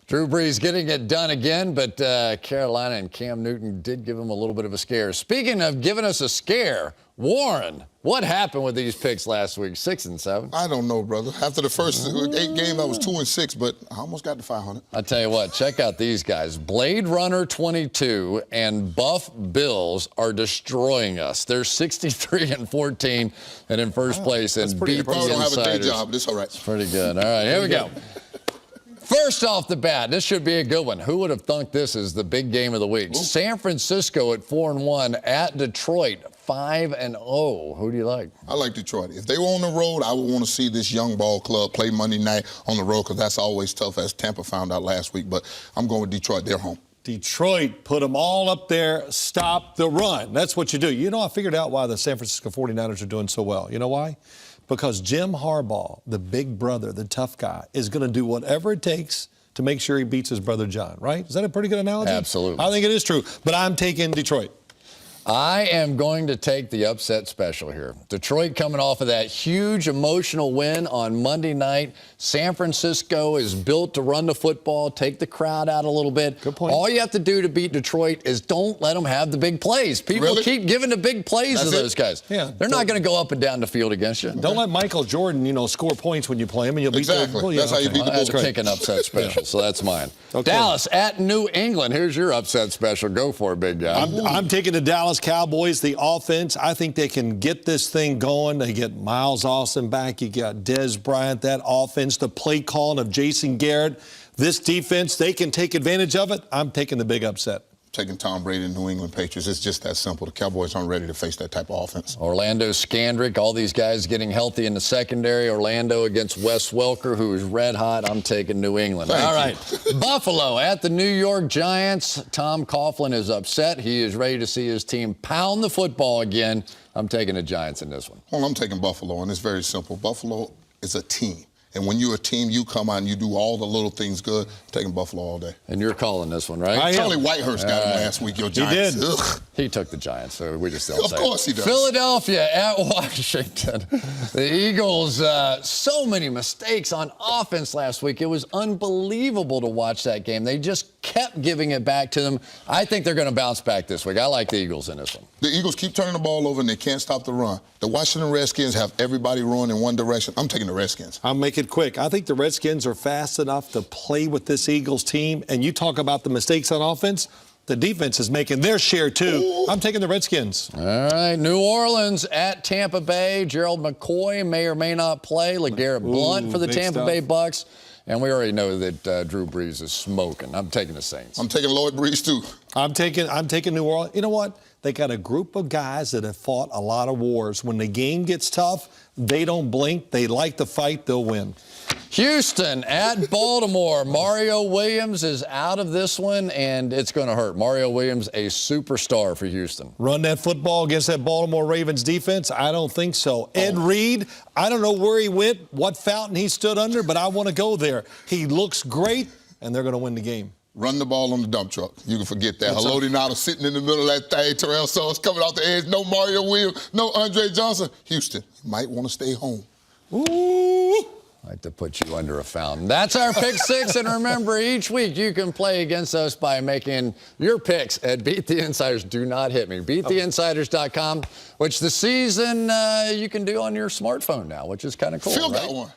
Drew Brees getting it done again, but Carolina and Cam Newton did give him a little bit of a scare. Speaking of giving us a scare, Warren, what happened with these picks last week, 6 and 7? I don't know, brother. After the first 8 games, I was 2 and 6, but I almost got to 500. I tell you what, check out these guys. Blade Runner 22 and Buff Bills are destroying us. They're 63 and 14 and in first place and beat the Insiders. I don't have a day job, but it's all right. It's pretty good. All right, here we go. First off the bat, this should be a good one. Who would have thunk this is the big game of the week? Ooh. San Francisco at 4-1 at Detroit 5-0. Who do you like? I like Detroit. If they were on the road, I would want to see this young ball club play Monday night on the road because that's always tough, as Tampa found out last week. But I'm going with Detroit. They're home. Detroit put them all up there, stop the run. That's what you do. You know, I figured out why the San Francisco 49ers are doing so well. You know why? Because Jim Harbaugh, the big brother, the tough guy, is going to do whatever it takes to make sure he beats his brother John, right? Is that a pretty good analogy? Absolutely. I think it is true, but I'm taking Detroit. I am going to take the upset special here. Detroit coming off of that huge emotional win on Monday night. San Francisco is built to run the football, take the crowd out a little bit. Good point. All you have to do to beat Detroit is don't let them have the big plays. People keep giving the big plays to those guys. Yeah, they're not going to go up and down the field against you. Don't let Michael Jordan, score points when you play him, and you'll beat them. Exactly. That's how you beat the Bulls. I take an upset special, so that's mine. Okay. Dallas at New England. Here's your upset special. Go for it, big guy. I'm taking the Dallas Cowboys. The offense, I think they can get this thing going. They get Miles Austin back. You got Dez Bryant, that offense, the play calling of Jason Garrett. This defense, they can take advantage of it. I'm taking the big upset. Taking Tom Brady and New England Patriots. It's just that simple. The Cowboys aren't ready to face that type of offense. Orlando Scandrick, all these guys getting healthy in the secondary. Orlando against Wes Welker, who is red hot. I'm taking New England. All right. Buffalo at the New York Giants. Tom Coughlin is upset. He is ready to see his team pound the football again. I'm taking the Giants in this one. Well, I'm taking Buffalo, and it's very simple. Buffalo is a team. And when you're a team, you come out and you do all the little things good. I'm taking Buffalo all day. And you're calling this one, right? Charlie Whitehurst got him last week, your Giants. He did. Ugh. He took the Giants, so we just don't say Of course he does. Philadelphia at Washington. The Eagles, so many mistakes on offense last week. It was unbelievable to watch that game. They just kept giving it back to them. I think they're going to bounce back this week. I like the Eagles in this one. The Eagles keep turning the ball over, and they can't stop the run. The Washington Redskins have everybody rowing in one direction. I'm taking the Redskins. I'll make it quick. I think the Redskins are fast enough to play with this Eagles team. And you talk about the mistakes on offense, the defense is making their share too. Ooh. I'm taking the Redskins. All right, New Orleans at Tampa Bay. Gerald McCoy may or may not play. LeGarrette Blount for the Tampa Bay Bucks. And we already know that Drew Brees is smoking. I'm taking the Saints. I'm taking Lloyd Brees too. I'm taking New Orleans. You know what? They got a group of guys that have fought a lot of wars. When the game gets tough, they don't blink. They like to fight. They'll win. Houston at Baltimore. Mario Williams is out of this one, and it's going to hurt. Mario Williams, a superstar for Houston. Run that football against that Baltimore Ravens defense? I don't think so. Ed Reed, I don't know where he went, what fountain he stood under, but I want to go there. He looks great, and they're going to win the game. Run the ball on the dump truck. You can forget that. Haloti Ngata sitting in the middle of that thing. Terrell Suggs coming off the edge. No Mario Williams. No Andre Johnson. Houston, you might want to stay home. Ooh. I like to put you under a fountain. That's our Pick Six. And remember, each week you can play against us by making your picks at Beat the Insiders. Do not hit me. BeatTheInsiders.com, which the season you can do on your smartphone now, which is kind of cool. Phil right? got one.